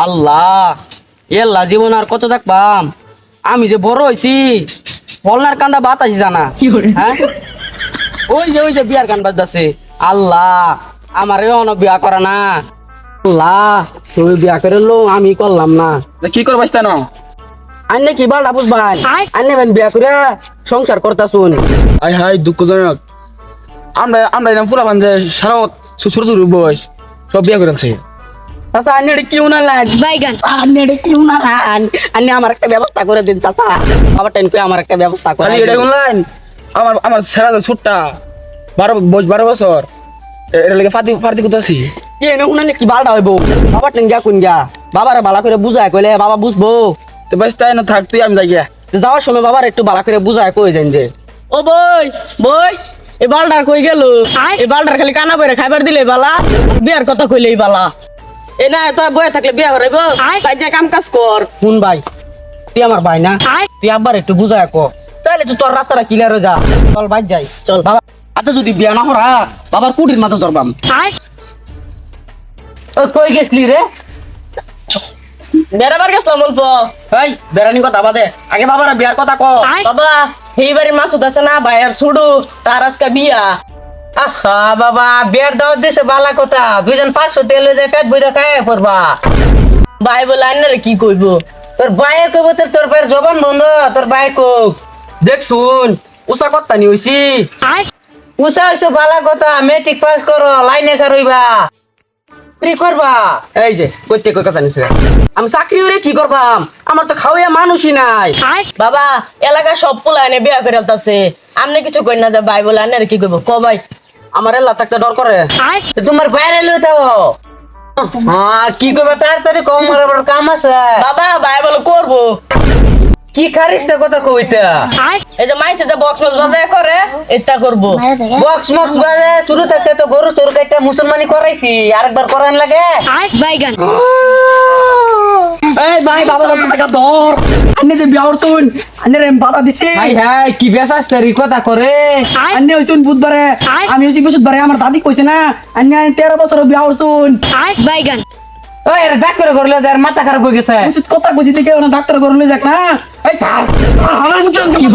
আল্লাহ এল্লা জীবন আর কত দেখবাম। আমি যে বড় হইছি ফলনার কান্দা বাতাসি জানা। হ্যাঁ ওই যে বিয়ার গান বাজতেছে। আল্লাহ আমার অন বিয়া করা না। আল্লাহ তুমি বিয়া করে লো, আমি করলাম না। কি করবাস তা না? আন্নে কি বালটা বুঝবান, আন্নে বেন বিয়া করে সংসার করতা শুন। আই হাই দুঃখজনক। আমরা এরকম পুরা বান্ধে সারা ছোট ছোট বয়স সব বিয়া করে রাখছে। চাচা আন্নে কি উনা লাগ বাইগান আন্নে কি উনা লাগ, আন্নে আমার একটা ব্যবস্থা করে দিন চাচা। বাবা টেন কই আমার একটা ব্যবস্থা করে খালি এটা অনলাইন। আমার সেরা ছোটটা 12 বছর এটা লাগে ফার্তি করতেছি। কি এনে উনালে কি বালটা হইব। বাবা টেন গিয়া কোন গিয়া বাবারে বালা করে বুঝায় কইলে বাবা বুঝবো। তো বাস তাই না থাক, তুই আমি যাই গিয়া। যাওয়ার সময় বাবার একটু বালা করে বুঝায় কই যান যে ও বই বই এই বালটার কই গেল। এই বালটার খালি কানা বইরে খাইবার দিলে বালা, বিয়ার কথা কইলেই বালা। এ না তো বয়ে থাকলে বিয়া হরাইব। তাই যে কাম কাজ কর। শুন ভাই তুই আমার ভাই না, তুই আব্বার একটু বুঝায় কো, তাহলে তুই তোর রাস্তাটা ক্লিয়ার হয়ে যা। চল ভাই যাই চল। বাবা আতে যদি বিয়া না হরা বাবার কুটির মাথা ধরবাম। ও কই গেছলি রে? বেড়াবার গেছিলাম অল্প। এই বেড়ানি কথা বাদে, আগে বাবার বিয়ার কথা ক। বাবা এইবারে মাসুদ আছে না ভাইয়ের ছুড়ু, তার আজকে বিয়া। আহা বাবা বিয়ার দাওয়াত দিছে বালা কথা, 2500 টেলে যায় পেট বইরা খায় পড়বা। ভাই বলে আন্নারে কি কইব? তোর ভাইয়ে কইব তোর ভাইয়ের জবান বন্ধ, তোর ভাই কোক দেখ শুন উষা কথা নি হইছি। উষা হইছে বালা কথা, মেট্রিক পাস করো লাইনে খারইবা কি করবা। এই যে কইতে কই কথা নিছে, আমি চাকরি করে কি করবাম? আমার তো খাওয়া মানুষই নাই। বাবা এলাকা সব পোলা এনে বিয়া করে আলতাছে, আমনে কিছু কই না যে ভাই বলে আন্নারে কি কইব? ক ভাই আমার এলা থাকতে ডর করে। তোমার বাইরে লই দাও। হ্যাঁ কি করবা তাড়াতাড়ি কম মারাবার কাম আছে। বাবা ভাই বলে করবো কি খারিস না কথা কইতা। এই যে মাইছে যে বক্স বক্স বাজায় করে এটা করবো। বক্স মক্স বাজে শুরু থাকতে তো গরু চোর কাইটা মুসলমানি করাইছি, আরেকবার করান লাগে। বাইগান এই ভাই বাবা টাকা ধর, আন্নে যে বিয়া হরতুন আন্নে রে বাধা দিছি। হাই হাই কি বেসাস তারি কথা করে। আন্নে হইছুন বুধবারে, আমি হইছি বৃহস্পতিবারে। আমার দাদি কইছে না আন্নে 13 বছর বিয়া হরতুন। বাইগান ওই এর ডাক্তার করলে যার মাথা খারাপ হয়ে গেছে। কথা কইছি দেখে ওনা ডাক্তার করলে যাক না। এই ছাড় আমার কি